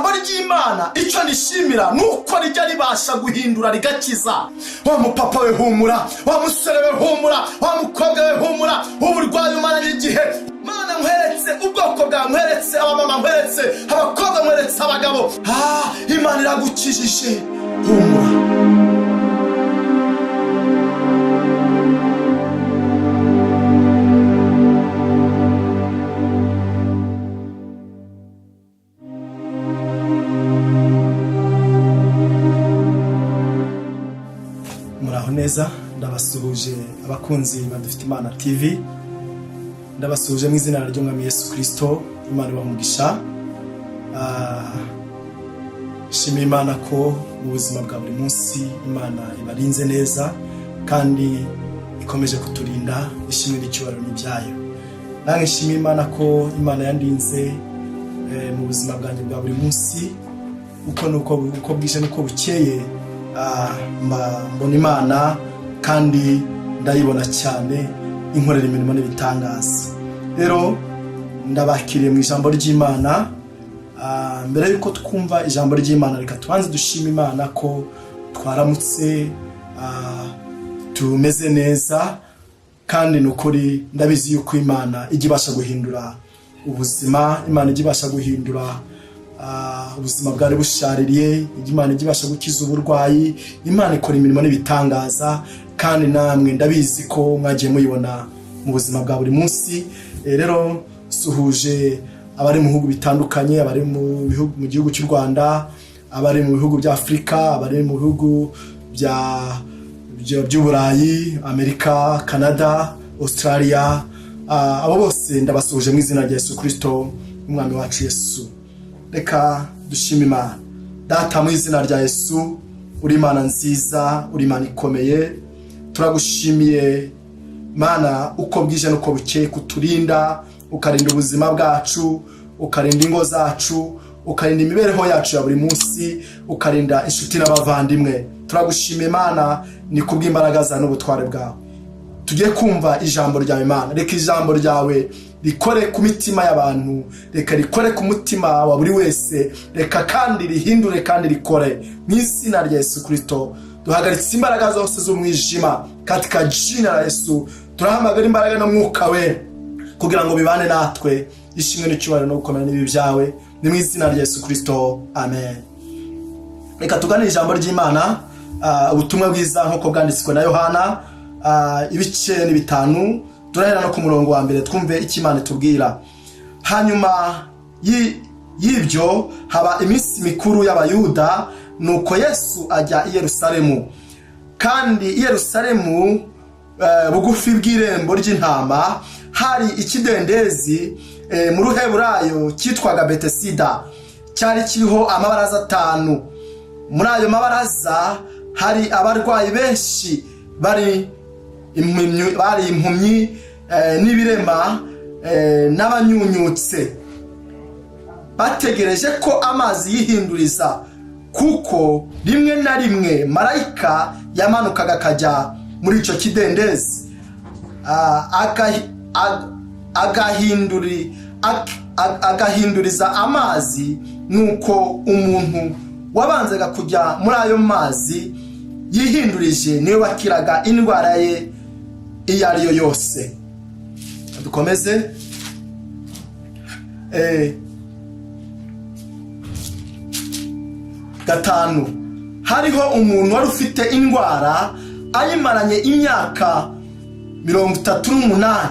ijambo ry'Imana icyo nishimira nuko rijya ribasha guhindura rigakiza. Wa mupapa we humura, wa musore we humura, wa mukobwa we humura, uburwayi umaranye igihe. Mana nkweretse ubwoko bwa, nkweretse abamama, nkweretse abakobwa, nkweretse abagabo. Imana iragukijije, humura. Muraho neza, ndabasuhuje abakunzi badufite Imana TV. Ndabasuhuje mu izina ry'Umwami Yesu Kristo. Imana ibamugisha. Shimira Imana ko mu buzima bwa buri munsi Imana ibarinze neza kandi ikomeje kuturinda. Ishimwe n'icyubahiro ni byayo. Nange shimira Imana ko Imana yandinze mu buzima bwanjye bwa buri munsi, uko bwije nuko bukeye. Mbona Imana kandi ndayibona cyane, inkorera imirimo n'ibitangaza. Rero ndabakiriye mu ijambo ry'Imana. Mbere yuko twumva ijambo ry'Imana, reka tubanze dushima Imana ko twaramutse, tumeze neza, kandi nukuri ndabizi yuko Imana ijya ibasha guhindura ubuzima. Imana ijya ibasha guhindura ubuzima bwari bushaririye. Imana ijya ibasha gukiza uburwayi. Imana ikora imirimo n'ibitangaza, kandi namwe ndabizi ko mwagiye muyibona mu buzima bwa buri munsi. Rero suhuje abari mu bihugu bitandukanye, abari mu gihugu cy'u Rwanda, abari mu bihugu bya Afrika, abari mu bihugu by'Uburayi, Amerika, Canada, Australia. Abo bose ndabasuhuje mu izina rya Yesu Kristo, umwami wacu Yesu. Reka dushime Imana. Data, mu izina rya Yesu, uri Imana nziza, uri Imana ikomeye. Turagushimiye Mana uko bwije nuko bukeye kuturinda, ukarinda ubuzima bwacu, ukarinda ingo zacu, ukarinda imibereho yacu ya buri munsi, ukarinda inshuti n'abavandimwe. Turagushimiye Mana, ni kubw'imbaraga zawe n'ubutware bwawe. Tugiye kumva ijambo ryawe Mana. Reka ijambo ryawe rikore ku mitima y'abantu, reka rikore ku mutima wa buri wese, reka kandi rihindure kandi rikore mu izina rya Yesu Kristo. Duhagaritse imbaraga zose z'umwijima katika jina la Yesu. Turahamagara imbaraga n'umwuka we kugira ngo bibane natwe. Ishimwe n'icyubahiro no gukomera n'ibi byawe, ni mu izina rya Yesu Kristo, amen. Reka tugane ijambo ry'Imana, ubutumwa bwiza nk'uko bwanditswe na Yohana, ibice ni 5. Turahera no ku murongo wa mbere twumve icyo Imana itubwira. Hanyuma y'ibyo haba iminsi mikuru y'Abayuda, nuko Yesu ajya i Yerusalemu. Kandi i Yerusalemu bugufi bw'irembo ry'intama hari ikidendezi mu Ruheburayo cyitwaga Betesida, cyari kiriho amabaraza 5. Muri ayo mabaraza hari abarwayi benshi, bari impumyi n'ibirema n'abanyunyutse, bategereje ko amazi yihinduriza, kuko rimwe na rimwe marayika yamanukaga akajya muri icyo kidendezi agahinduriza amazi. Nuko umuntu wabanzaga kujya muri ayo mazi yihindurije niwe wakiraga indwara ye iyo ari yo yose. Dukomeze. Gatanu, hariho umuntu wari ufite indwara ayimaranye imyaka 38.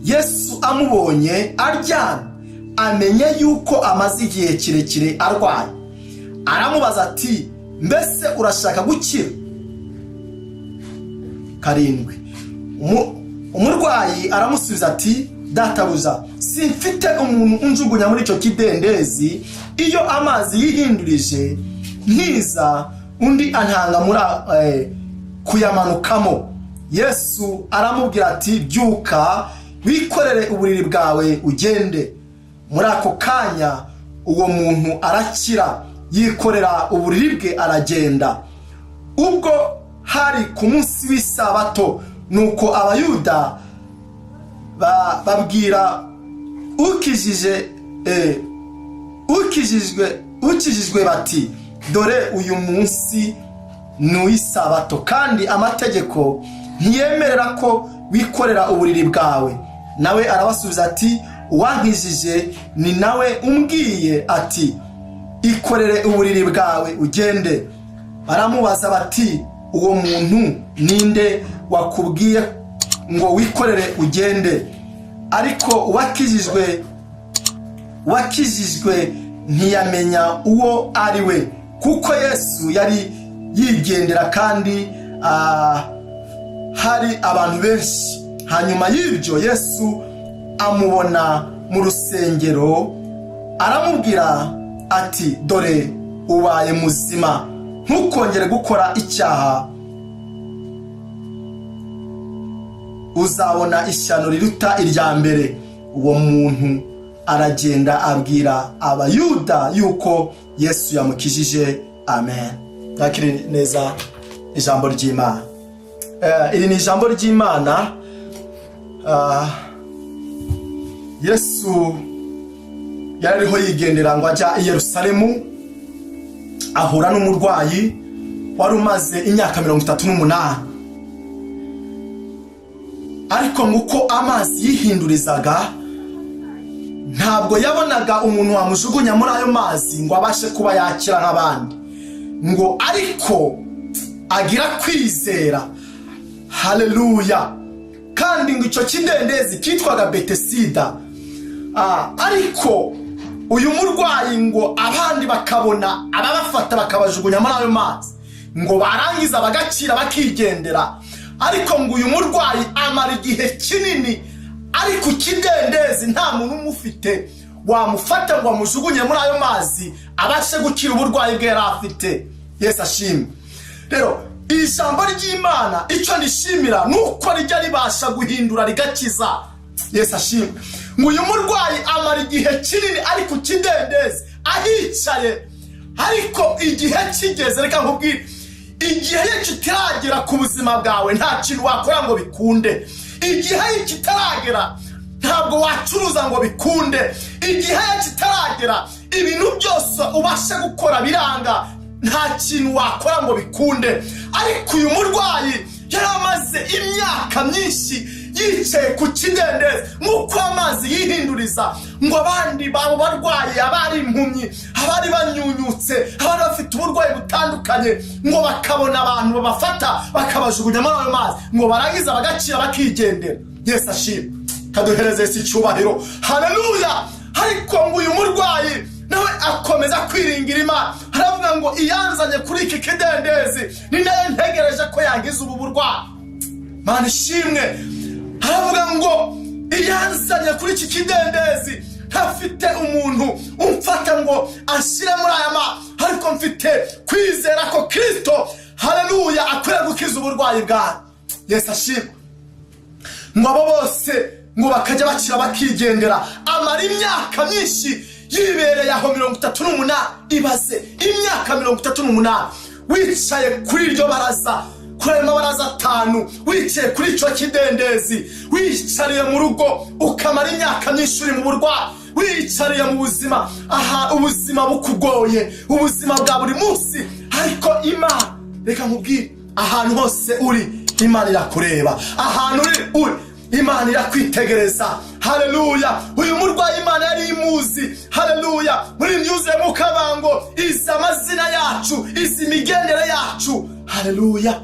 Yesu amubonye aryamye, amenye yuko amaze igihe kirekire arwaye, aramubaza ati, mbese urashaka gukira? 7, umurwayi aramusubiza ati, databuja, simfite umuntu unjugunya muri icyo kidendezi iyo amazi yihindurije, nkiza undi antanga muri kuyamanukamo. Yesu aramubwira ati, byuka wikorere uburiri bwawe ugende. Muri ako kanya uwo muntu arakira, yikorera uburiri bwe aragenda. Ubwo hari ku munsi w'isabato, nuko Abayuda babwira ukijijwe bati dore uyu munsi n'uw'isabato kandi amategeko ntiyemerera ko wikorera uburiri bwawe. Nawe arabasubiza ati uwankijije ni nawe umbwiye ati ikorere uburiri bwawe ugende. Baramubaza bati uwo muntu ninde wakubwiye ngo wikorere ugende? Ariko uwakijijwe ntiyamenya uwo ari we, kuko Yesu yari yigendera kandi hari abantu benshi. Hanyuma y'ibyo Yesu amubona mu rusengero aramubwira ati dore ubaye muzima, ntukongere gukora icyaha, uzabona ishyano riruta irya mbere. Uwo muntu aragenda abwira abayuda yuko Yesu yamukijije. Amen. Nakiri neza ijambo ry'Imana. Iri ni ijambo ry'Imana. Yesu yariho yigendera ngo ajya i Yerusalemu, ahura n'umurwayi wari umaze imyaka 38. Ariko nguko amazi yihindurizaga, ntabwo yabonaga umuntu wamujugunya muri ayo mazi ngo abashe kuba yakira nk'abandi, ngo ariko agira kwizera. Haleluya. Kandi ngo icyo kidendezi kitwaga Betesida. Ariko uyu murwayi ngo abandi bakabona ababafata bakabajugunya muri ayo mazi, ngo barangiza bagakira bakigendera. Ariko ngo uyu murwayi amara igihe kinini ariko kidendezi nta muntu umufite wamufata ngo amujugunye muri ayo mazi abashe gukira uburwayi bwe yari afite. Yesu ashimwe. Rero ijambo ry'Imana icyo nishimira nuko rijya ribasha guhindura rigakiza. Yesu ashimwe. Ngo uyu murwayi amara igihe kinini ariko kidendezi ahicaye, ariko igihe kigeze, reka nkubwire, igihe kitaragera ku buzima bwawe nta kintu wakora ngo bikunde. Igihe kitaragera ntabwo wacuruza ngo bikunde. Igihe kitaragera ibintu byose ubasha gukora biranga, nta kintu wakora ngo bikunde. Ariko uyu murwayi yaramaze imyaka myinshi yicaye ku kidendezi, nk'uko amazi yihinduriza, ngo abandi babo barwaye, abari impumyi, abari banyunyutse, abari bafite uburwayi butandukanye, ngo bakabona abantu babafata bakabajugunya muri ayo mazi, ngo barangiza bagakira bakigendera. Yesu ashimwe. Kaduhereze Yesu icyubahiro. Haleluya. Ariko ngo uyu murwayi nawe akomeza kwiringira Imana, aravuga ngo iyanzanye kuri iki kidendezi ni nayo ntegereje ko yangiza ubu burwayi. Mana ishimwe. Aravuga ngo iyanzanye kuri iki kidendezi ntafite umuntu umfata ngo ashyire muri aya mazi, ariko mfite kwizera ko Kristo, haleluya, akwiye gukiza uburwayi bwawe. Yesu ashimwe. Ngo abo bose ngo bakajya bakira bakigendera. Amara imyaka myinshi yibereye aho 38. Ibaze imyaka 38 wicaye kuri iryo baraza, kuri ayo mabaraza 5, wicaye kuri icyo kidendezi, wicariye mu rugo ukamara imyaka myinshi uri mu burwayi, wicariye mu buzima, ubuzima bukugoye, ubuzima bwa buri munsi. Ariko Imana, reka nkubwire, ahantu hose uri Imana irakureba, ahantu uri Imana irakwitegereza. Haleluya. Uyu murwayi Imana yari imuzi. Haleluya. Muri myuzuye mu kabango izi amazina yacu, izi imigendere yacu. Haleluya.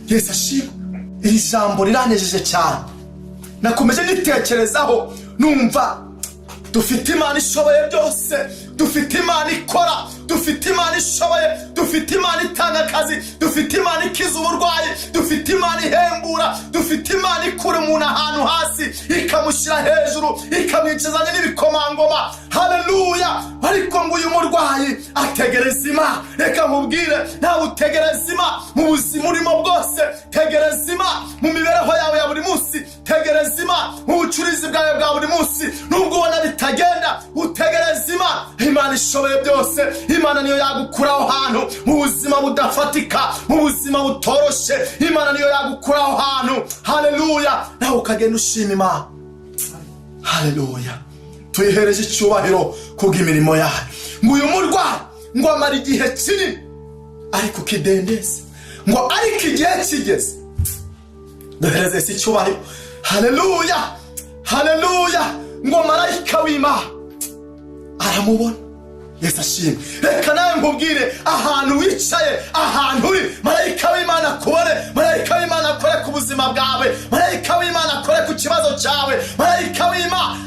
Yesu ashimwe. Iri jambo riranejeje cyane. Nakomeje nitekerezaho numva dufite Imana ishoboye byose, dufite Imana ikora, dufite Imana ishoboye, dufite Imana itanga akazi, dufite Imana ikiza uburwayi, dufite Imana ihembura, dufite Imana ikura umuntu ahantu hasi ikamushyira hejuru, ikamwicazanya n'ibikomangoma. Haleluya. Ariko ngo uyu murwayi ategereza Imana. Reka nkubwire, nawe utegereza Imana mu buzima urimo bwose, tegereza Imana mu mibereho yawe ya buri munsi, tegereza Imana mu bucuruzi bwawe bwa buri munsi. Nubwo ubona bitagenda, utegereza Imana. Imana ishoboye byose. Imana niyo yagukuraho hantu mu buzima budafatika, mu buzima butoroshe. Imana niyo yagukuraho hantu. Haleluya. Nawe ukagenda ushima Imana. Haleluya. Tuyihereje icyubahiro kubw'imirimo yayo. ngo uyu murwayi ngo amara igihe kinini ariko kidendeze, ngo ariko igihe kigeze duhereze Yesu icyubahiro. Haleluya, haleluya. Ngo marayika w'Imana aramubona. Yesu ashimwe. Reka nawe nkubwire, ahantu wicaye, ahantu uri, marayika w'Imana akubone, marayika w'Imana akore ku buzima bwawe, marayika w'Imana akore ku kibazo cyawe, marayika w'Imana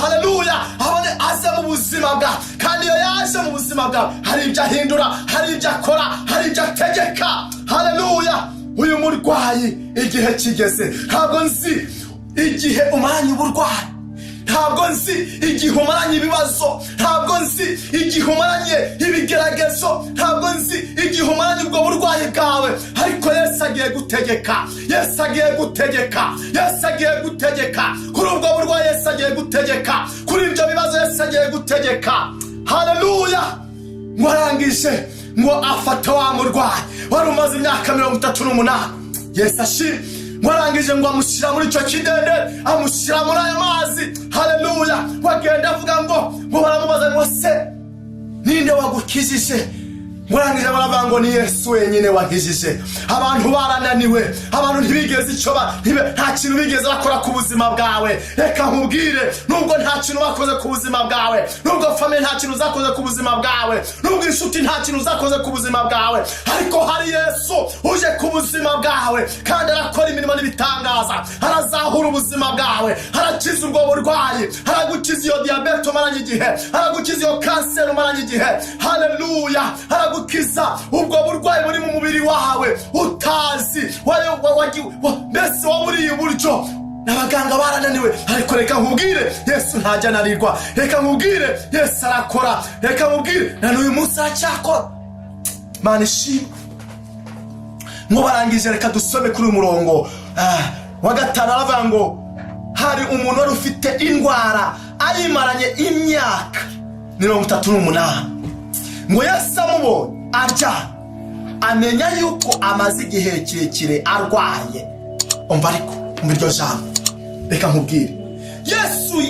haleluya abone aze mu buzima bwawe. Kandi iyo yaje mu buzima bwawe hari ibyo ahindura, hari ibyo akora, hari ibyo ategeka. Haleluya. Uyu murwayi igihe kigeze. Ntabwo nzi igihe umaranye uburwayi, ntabwo nzi igihe umaranye ibibazo, ntabwo nzi igihe umaranye ibigeragezo, ntabwo nzi igihe umaranye ubwo burwayi bwawe, ariko Yesu agiye gutegeka, Yesu agiye gutegeka, Yesu agiye gutegeka kuri ubwo burwayi, Yesu agiye gutegeka kuri ibyo bibazo, Yesu agiye gutegeka. Haleluya. Ngo arangije ngo afata wa murwayi wari umaze imyaka 38. Yesu ashimwe. Ngo arangije ngo amushyira muri icyo kidendezi, amushyira muri ayo mazi. Haleluya. Wagenda avuga ngo baramubaza ngo se ninde wagukijije? Ngo arangije baravuga ngo ni Yesu wenyine wankijije. Abantu barananiwe, abantu ntibigeze icyo nta kintu bigeze bakora ku buzima bwawe. Reka nkubwire, nubwo nta kintu bakoze ku buzima bwawe, nubwo famille nta kintu zakoze ku buzima bwawe, nubwo inshuti nta kintu zakoze ku buzima bwawe, ariko hari Yesu uje ku buzima bwawe kandi arakora imirimo n'ibitangaza. Arazahura ubuzima bwawe, arakiza ubwo burwayi, aragukiza iyo diabete umaranye igihe, aragukiza iyo kanseri umaranye igihe. Haleluya. Aragukiza ubwo burwayi buri mu mubiri wawe utazi, mbese waburiye uburyo n'abaganga barananiwe. Ariko reka nkubwire, Yesu ntajya ananirwa. Reka nkubwire, Yesu arakora. Reka nkubwire, na n'uyu munsi aracyakora. Mana ishimwe. Ngo barangije reka dusome kuri umurongo wa 5. aravuga ngo hari umuntu wari ufite indwara ayimaranye imyaka 38. Ngo Yesu amubonye arya, amenya yuko amaze igihe kirekire arwaye. Umva ariko umva iryo jambo, reka nkubwire, Yesu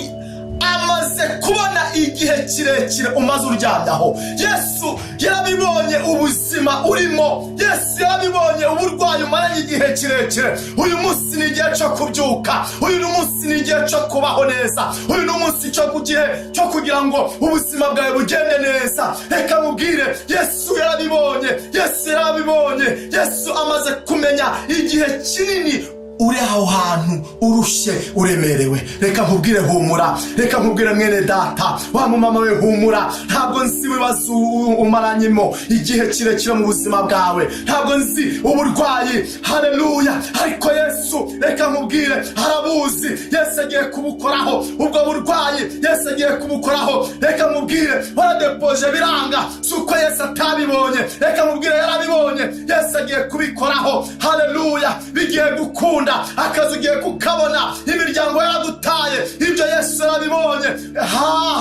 amaze kubona igihe kirekire umaze uryamyaho. Yesu yarabibonye ubuzima urimo, Yesu yarabibonye uburwayi umaranye igihe kirekire. Uyu munsi ni igihe cyo kubyuka, uyu munsi ni igihe cyo kubaho neza, uyu ni umunsi cyo kugira ngo ubuzima bwawe bugende neza. Reka mubwire, Yesu yarabibonye, Yesu yarabibonye. Yesu amaze kumenya igihe kinini uri aho hantu urushye uremerewe. Reka nkubwire humura, reka nkubwire mwene data, wa mama we humura. Ntabwo nzi ibibazo umaranyemo igihe kirekire mu buzima bwawe, ntabwo nzi uburwayi. Haleluya. Ariko Yesu reka nkubwire arabuzi. Yesu agiye kubukoraho ubwo burwayi, Yesu agiye kubukoraho. Reka nkubwire waradepoje biranga, suko Yesu atabibonye. Reka nkubwire yarabibonye, Yesu agiye kubikoraho. Haleluya. Bigiye gukunda, akazi ugiye kukabona, imiryango yaragutaye, ibyo Yesu yarabibonye.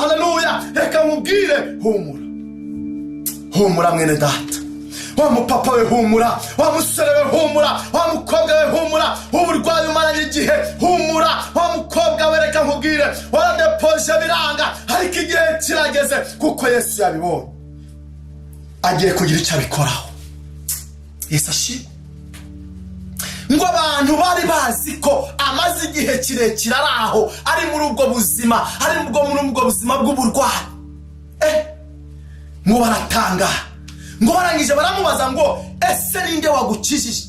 Haleluya. Reka nkubwire humura, humura mwene data, wa mupapa we humura, wa musore we humura, wa mukobwa we humura, uburwayi umaranye igihe humura, wa mukobwa we reka nkubwire waradepoje biranga, ariko igihe kirageze kuko Yesu yabibonye, agiye kugira icyo abikoraho. Yesu ashimwe. Ngo abantu bari bazi ko amaze igihe kirekire ari aho, ari muri ubwo buzima, ari muri ubwo buzima bw'uburwayi. Ngo baratanga, ngo barangije baramubaza ngo ese ninde wagukijije?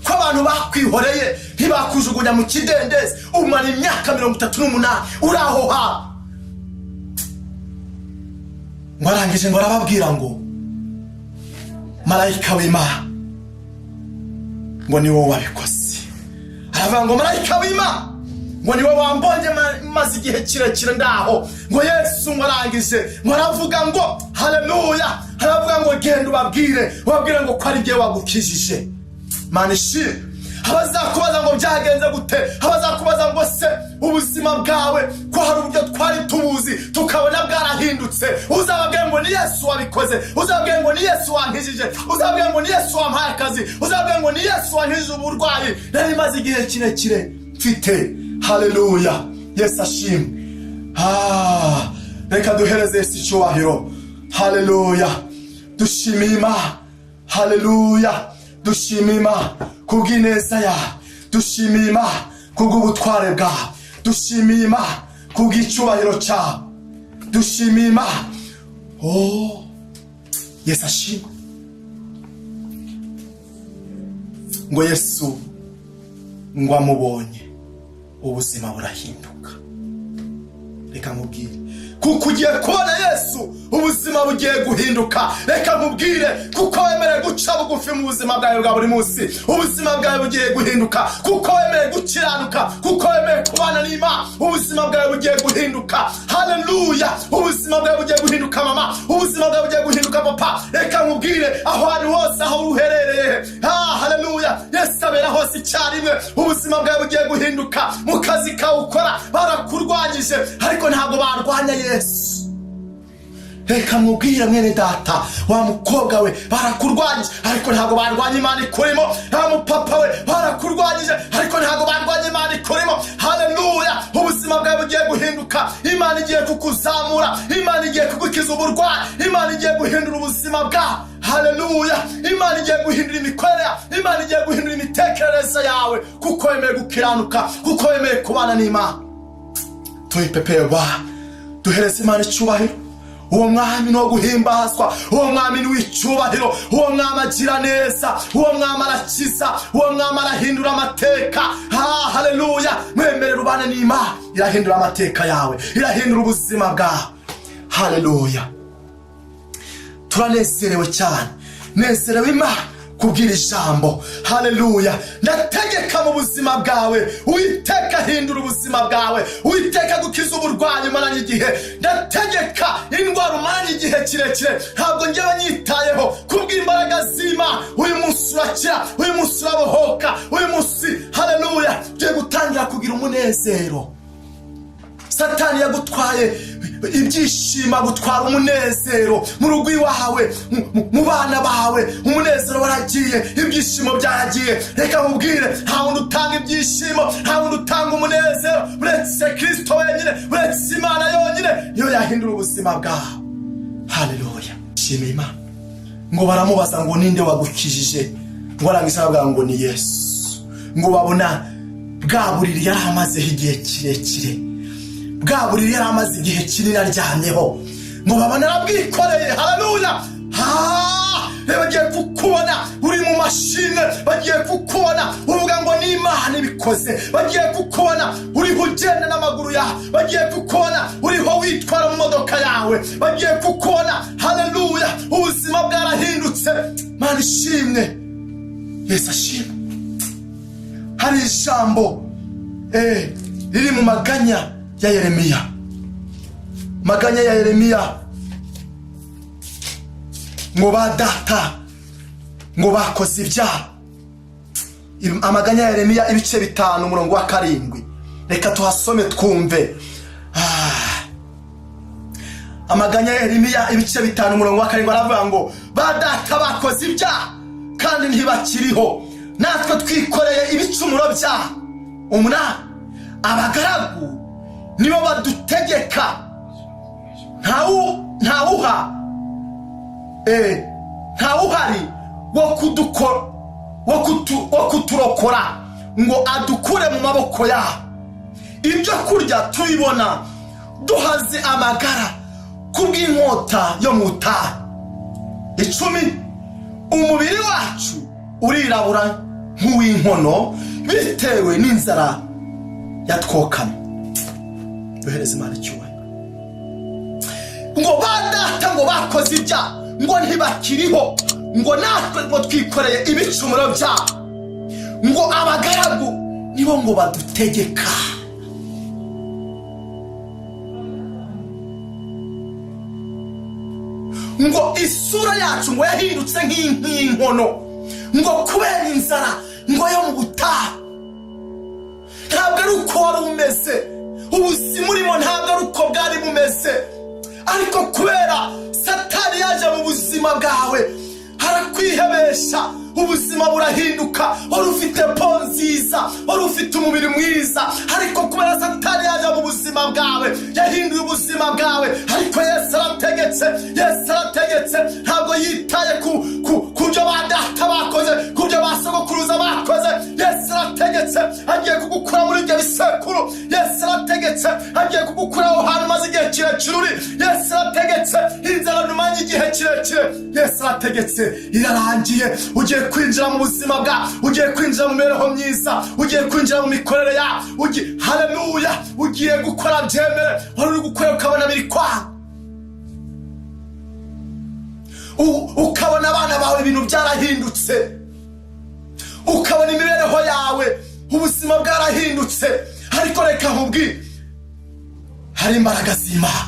Ko abantu bakwihoreye ntibakujugunya mu kidendezi, umara imyaka 38 uri aho ha. Ngo barangije ngo arababwira ngo marayika w'Imana ngo ni wowe wabikoze. Aravuga ngo marayika w'Imana ngo ni wowe wambonye maze igihe kirekire ndaho. Ngo Yesu ngo arangije ngo aravuga ngo haleluya, aravuga ngo genda ubabwire ngo ko ari bye wagukijije. Mana ishimwe. Abazakubaza ngo byagenze gute, abazakubaza ngo se ubuzima bwawe ko hari uburyo twari tubuzi tukabona bwarahindutse, uzababwira ngo ni Yesu wabikoze, uzababwira ngo ni Yesu wankijije, uzababwira ngo ni Yesu wampaye akazi, uzababwira ngo ni Yesu wankijije uburwayi nari maze igihe kirekire mfite. Haleluya. Yesu ashimwe. Reka duhereze Yesu icyubahiro, haleluya. Dushimima, haleluya. Dushimima kubw'ineza yawe, dushimima kubw'ubutware bwawe, dushimima kubw'icyubahiro cyawe, dushimima. Oh, Yesu ashimwe. Ngo Yesu ngo amubonye ubuzima burahinduka. Reka nkubwire, kuko ugiye kubona Yesu ubuzima bugiye guhinduka. Reka nkubwire, kuko wemerewe guca bugufi mu buzima bwawe bwa buri munsi, ubuzima bwawe bugiye guhinduka. Kuko wemerewe gukiranuka, kuko wemerewe kubana n'Imana, ubuzima bwawe bugiye guhinduka. Haleluya. Ubuzima bwawe bugiye guhinduka mama, ubuzima bwawe bugiye guhinduka papa. Reka nkubwire, aho ari hose aho uherereye, haleluya, Yesu abera hose icyarimwe. Ubuzima bwawe bugiye guhinduka. Mu kazi kawe ukora barakurwanyije, ariko ntabwo barwanya Yesu. Reka nkubwire mwene data, wa mukobwa we barakurwanyije, ariko ntabwo barwanya Imana ikurimo. Wa mupapa we barakurwanyije, ariko ntabwo barwanya Imana ikurimo. Haleluya. Ubuzima bwawe bugiye guhinduka. Imana igiye kukuzamura, Imana igiye kugukiza uburwayi, Imana igiye guhindura ubuzima bwawe. Haleluya. Imana igiye guhindura imikorere, Imana igiye guhindura imitekerereze yawe, kuko wemeye gukiranuka, kuko wemeye kubana n'Imana. Tuyipepewa, duhereze Imana icyubahiro. Uwo mwami no guhimbazwa, uwo mwami w'icyubahiro, uwo mwami agira neza, uwo mwami arakiza, uwo mwami arahindura amateka. Haleluya. Mwemere rubane n'Imana, irahindura amateka yawe, irahindura ubuzima bwawe. Haleluya. Turanezerewe cyane, nezerewe Imana kubwira ijambo. Haleluya. Ndategeka mu buzima bwawe, Uwiteka hindura ubuzima bwawe, Uwiteka gukiza uburwayi umaranye igihe. Ndategeka indwara umaranye igihe kirekire, ntabwo njyewe nyitayeho, kubw'imbaraga z'Imana uyu munsi urakira, uyu munsi urabohoka, uyu munsi haleluya ugiye gutangira kugira umunezero. Satani yagutwaye ibyishimo, gutwara umunezero mu rugo iwawe, mu bana bawe, umunezero waragiye, ibyishimo byaragiye. Reka nkubwire, nta wundi utanga ibyishimo, nta wundi utanga umunezero uretse Kristo wenyine, uretse Imana yonyine niyo yahindura ubuzima bwawe. Haleluya. Shima Imana. Ngo baramubaza ngo ninde wagukijije, ngo arangiza avuga ngo ni Yesu. Ngo babona bwa buriri yari amazeho igihe kirekire, bwa buriri yari amaze igihe kinini aryamyeho, ngo babona arabwikoreye. Haleluya. Bagiye kukubona uri mu mashine, bagiye kukubona uvuga ngo ni Imana ibikoze, bagiye kukubona uriho ugenda n'amaguru yawe, bagiye kukubona uriho witwara mu modoka yawe, bagiye kukubona. Haleluya. Ubuzima bwarahindutse. Mana ishimwe, Yesu ashimwe. Hari ijambo riri mu maganya ya Yeremiya, maganya ya Yeremiya, ngo ba data ngo bakoze ibyaha. Amaganya ya Yeremiya ibice 5 umurongo wa 7. Reka tuhasome twumve. Amaganya ya Yeremiya ibice 5 umurongo wa 7 aravuga ngo ba data bakoze ibyaha kandi ntibakiriho, natwe twikoreye ibicumuro byaha. Abagaragu nibo badutegeka, ntawuhari wo kuturokora ngo adukure mu maboko yawe. Ibyo kurya tubibona duhaze amagara kubw'inkota yo mu butayu. 10, umubiri wacu urirabura nk'uw'inkono bitewe n'inzara yatwokana. Duhereze Imana icyubahiro. Ngo badata ngo bakoze ibyaha ngo ntibakiriho, ngo natwe ngo twikoreye ibicumuro byabo, ngo abagaragu nibo ngo badutegeka. Ngo isura yacu ngo yahindutse nk'inkono, ngo kubera inzara ngo yo mu butayu. Ntabwo ari uko wari umeze, ubuzima urimo ntabwo ari uko bwari bumeze, ariko kubera Satani yaje mu buzima bwawe, harakwihebesha, ubuzima burahinduka, wari ufite po nziza, wari ufite umubiri mwiza, ariko kubera Satani yaje mu buzima bwawe yahinduye ubuzima bwawe. Ariko Yesu arategetse, ntabwo yitaye ku byo ba data bakoze, ku byo ba sogokuruza bakoze. Yesu arategetse agiye kugukura muri ibyo bisekuru. Yesu arategetse agiye kugukura aho hantu maze igihe kirekire uri. Yesu arategetse inzara numanye igihe kirekire. Yesu arategetse irarangiye, ugiye kwinjira mu buzima bwa, ugiye kwinjira mu mibereho myiza, ugiye kwinjira mu mikorere ya, haleluya, ugiye gukora byemere. Wari uri gukora ukabona biri kwanga, ukabona abana bawe ibintu byarahindutse, ukabona imibereho yawe ubuzima bwarahindutse. Ariko reka nkubwire, hari imbaraga z'Imana,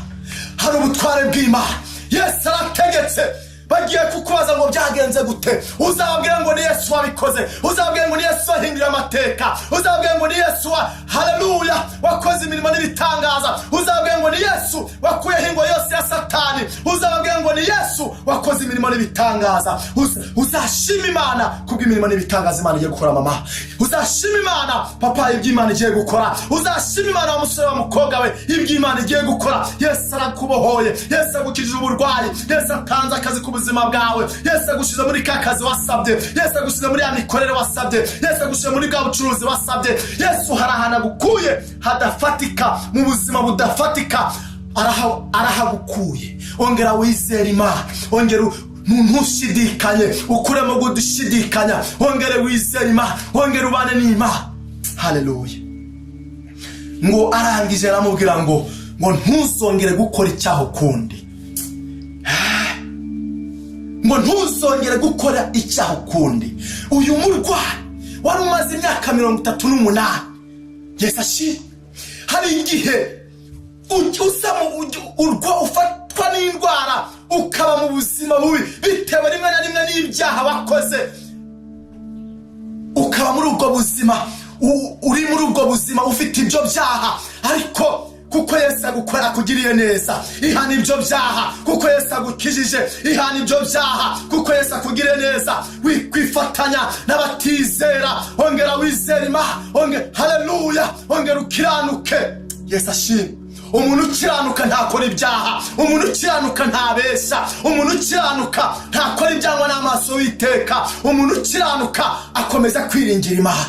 hari ubutware bw'Imana. Yesu arategetse, bagiye kukubaza ngo byagenze gute, uzababwira ngo ni Yesu wabikoze, uzababwira ngo ni Yesu wahinduye amateka, uzababwira ngo ni Yesu haleluya wakoze imirimo n'ibitangaza, uzababwira ngo ni Yesu wakuyeho ingo yose ya Satani, uzababwira ngo ni Yesu wakoze imirimo n'ibitangaza. Uzashima Imana kubw'imirimo n'ibitangaza Imana igiye gukora mama, uzashima Imana papa iby'Imana igiye gukora, uzashima Imana wa musore wa mukobwa we iby'Imana igiye gukora. Yesu arakubohoye, Yesu agukijije uburwayi, Yesu atanze akazi ku buzima bwawe, Yesu agushize muri ka kazi wasabye, Yesu agushize muri ya mikorere wasabye, Yesu agushize muri bwa bucuruzi wasabye. Yesu harahana gukuye hadafatika, mu buzima budafatika arahagukuye. Ongera wizere Imana, ongera ntushidikanye, ukuremo gudushidikanya, ongere wizere Imana, ongera ubane n'Imana. Haleluya. Ngo arangije aramubwira ngo ntuzongere gukora icyaha ukundi, ngo ntuzongere gukora icyaha ukundi. Uyu murwayi wari umaze imyaka 38, Yesu ashimwe. Hari igihe ufatwa n'indwara ukaba mu buzima bubi bitewe rimwe na rimwe n'ibyaha wakoze, ukaba muri ubwo buzima, uri muri ubwo buzima ufite ibyo byaha. Ariko kuko Yesu agukora kugiriye neza, ihana ibyo byaha. Kuko Yesu agukijije, ihana ibyo byaha. Kuko Yesu akugiriye neza, wikwifatanya n'abatizera. Ongera wizere Imana, haleluya, ongera ukiranuke. Yesu ashimwe. Umuntu ukiranuka ntakora ibyaha, umuntu ukiranuka ntabeshya, umuntu ukiranuka ntakora ibyangwa n'amaso y'Uwiteka, umuntu ukiranuka akomeza kwiringira Imana.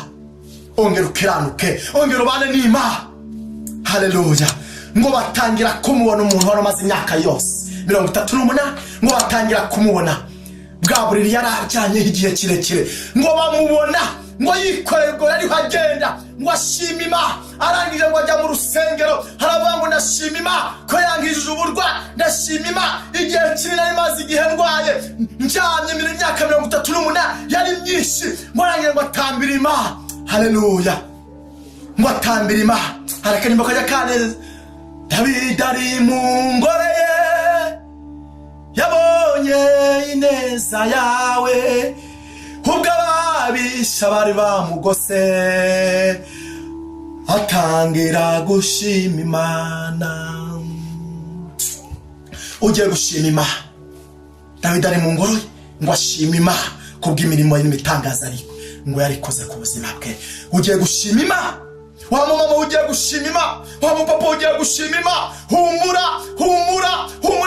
Ongera ukiranuke, ongera ubane n'Imana. Haleluya. Ngo batangira kumubona umuntu wari umaze imyaka yose 38, ngo batangira kumubona bwa buriri yarajyanye igihe kirekire, ngo bamubona ngo yikorerwa yari hagenda, ngo ashima Imana. Arangije ngo ajya mu rusengero, haravuga ngo ndashima Imana ko yangijije uburwa, ndashima Imana igihe kinini nari maze igihe ndwaye njyamye imyaka 38 yari myinshi. Murangije ngo atambira Imana. Haleluya. Ngo atambira Imana. Harakanimba kajya kaneza, Dawidi ari mu ngore ye, yabonye ineza yawe, ubwo ababisha bari bamugose, atangira gushima Imana. Ugiye gushima Imana. Dawidi ari mu ngoro ye, ngo ashima Imana kubw'imirimo n'imitangaza ariko ngo yarikoze ku buzima bwe. Ugiye gushima Imana. Wa mama ugiye gushima Imana, wa mupapa ugiye gushima Imana. Humura,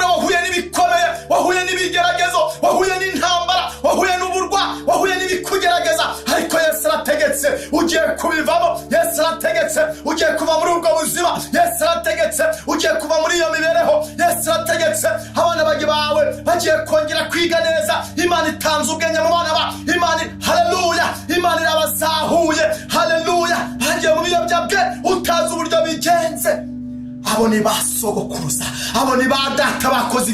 wahuye n'ibikomeye, wahuye n'ibigeragezo, wahuye n'intambara, wahuye n'uburwa, wahuye n'ibikugerageza, ariko Yesu arategetse ugiye kubivamo. Yesu arategetse ugiye kuva muri ubwo buzima. Yesu arategetse ugiye kuva muri iyo mibereho. Yesu arategetse abana bawe bagiye kongera kwiga neza. Imana itanze ubwenge mu bana ba Imana. Haleluya. Imana irabazahuye. Haleluya. Hagiye mu biyobyabwe utazi uburyo bigenze. Abo ni basogokuruza, abo ni badata bakoze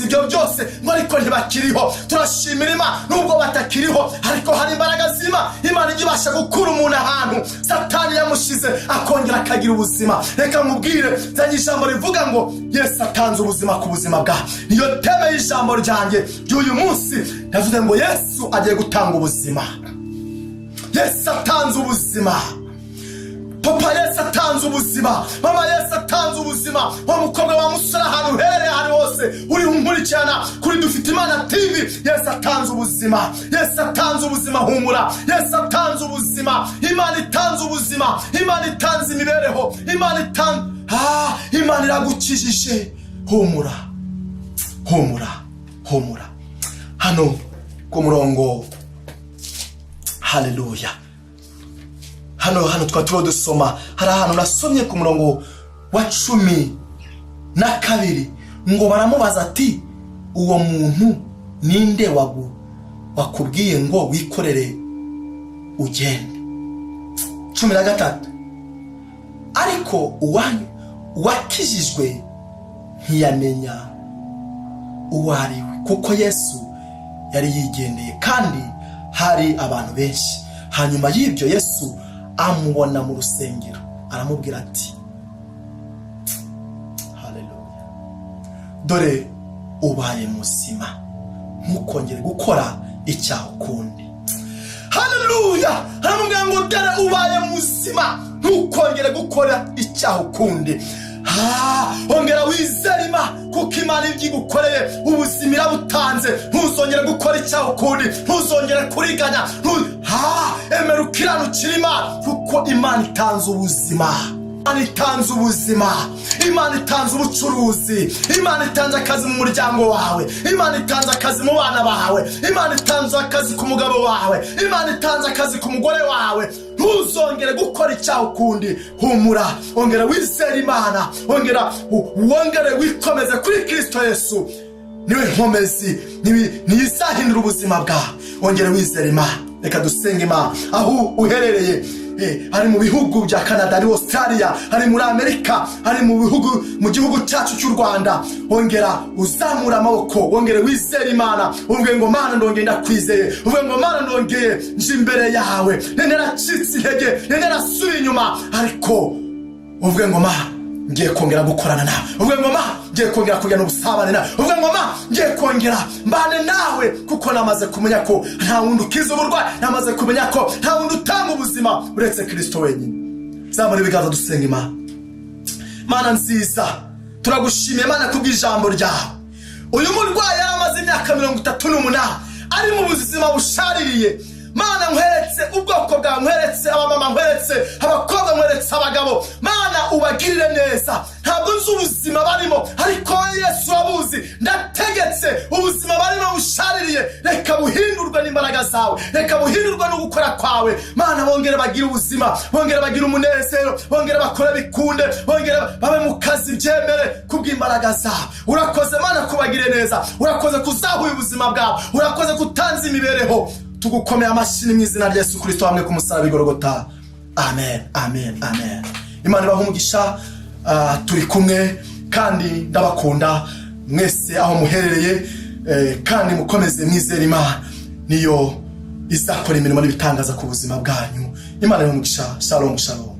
ibyo byose, ngo ariko ntibakiriho. Turashimira Imana nubwo batakiriho, ariko hari imbaraga z'Imana. Imana ibasha gukura umuntu ahantu Satani yamushize akongera akagira ubuzima. Reka mubwire, zanye ijambo rivuga ngo Yesu atanze ubuzima ku buzima bwawe. Niyo teme y'ijambo ryanjye ry'uyu munsi. Ndavuze ngo Yesu agiye gutanga ubuzima. Yesu atanze ubuzima. Papa Yesu atanze ubuzima, mama Yesu atanze ubuzima. Wa mukobwa wa musore ahantu uherereye ahantu hose uri nkurikirana kuri Dufite Imana TV, kibi. Yesu atanze ubuzima, Yesu atanze ubuzima. Humura, Yesu atanze ubuzima. Imana itanze ubuzima, Imana itanze imibereho, Imana iragukijije. Humura, humura, humura. Hano ku murongo, haleluya, hano twaturo dusoma, hari ahantu nasomye ku murongo wa 12 ngo baramubaza ati uwo muntu ninde wakubwiye ngo wikorere ugende. 13 ariko uwakijijwe ntiyamenya uwo ari we, kuko Yesu yari yigendeye kandi hari abantu benshi. Hanyuma y'ibyo Yesu amubona mu rusengero, aramubwira ati haleluya, dore ubaye muzima, ntukongere gukora icyaha ukundi. Haleluya, aramubwira ngo dore ubaye muzima, ntukongere gukora icyaha ukundi. Ongera wizere Imana, kuko Imana ibyigukoreye ubuzima irabutanze. Ntuzongere gukora icyaha ukundi, ntuzongere kuriganya, emera ukiranukira Imana, kuko Imana itanze ubuzima. Imana itanze ubuzima, Imana itanze ubucuruzi, Imana itanze akazi mu muryango wawe, Imana itanze akazi mu bana bawe, Imana itanze akazi ku mugabo wawe, Imana itanze akazi ku mugore wawe. Ntuzongere gukora icyaha ukundi. Humura, ongera wizere Imana, wongere wikomeze kuri Kristo Yesu. Niwe nkomezi, ntizahindura ubuzima bwawe. Ongera wizere Imana. Reka dusenge Imana aho uherereye, hari mu bihugu bya Canada, ari Australia, hari muri Amerika, hari mu gihugu cyacu cy'u Rwanda. Ongera uzamura amaboko, ongera wizere Imana, uvuge ngo Mana ndongeye ndakwizeye, uvuge ngo Mana ndongeye nje imbere yawe, naracitse intege, narasubiye inyuma, ariko uvuge ngo Mana ngiye kongera gukorana nawe, uvuge ngo Mana ngiye kongera kujyana ubusabane nawe, uvuge ngo Mana ngiye kongera mbane nawe, kuko namaze kumenya ko nta wundi ukiza uburwayi, namaze kumenya ko nta wundi utanga ubuzima uretse Kristo wenyine. Zamura ibiganza dusenga Imana. Mana nziza, turagushimiye Mana kubw'ijambo ryawe. Uyu murwayi yaramaze imyaka 38 ari mu buzima bushaririye. Mana nkweretse ubwoko bwawe, nkweretse abamama, nkweretse abakobwa, nkweretse abagabo. Mana ubagirire neza, ntabwo nzi ubuzima barimo, ariko Yesu wabuzi. Ndategetse ubuzima barimo bushaririye, reka buhindurwe n'imbaraga zawe, reka buhindurwe no gukora kwawe. Mana bongere bagire ubuzima, bongere bagire umunezero, bongere bakore bikunde, bongere babe mu kazi byemere kubw'imbaraga zawe. Urakoze Mana kubagire neza, urakoze kuzahuye ubuzima bwawe, urakoze kutanza imibereho. Tugukomeye amashyi mu izina rya Yesu Kristo hamwe ku musaraba igorogota. Amen, amen, amen. Imana ibahe umugisha. Turi kumwe kandi ndabakunda mwese aho muherereye, kandi mukomeze mwizere Imana, niyo izakora imirimo n'ibitangaza ku buzima bwanyu. Imana ibahe umugisha. Shalom, shalom.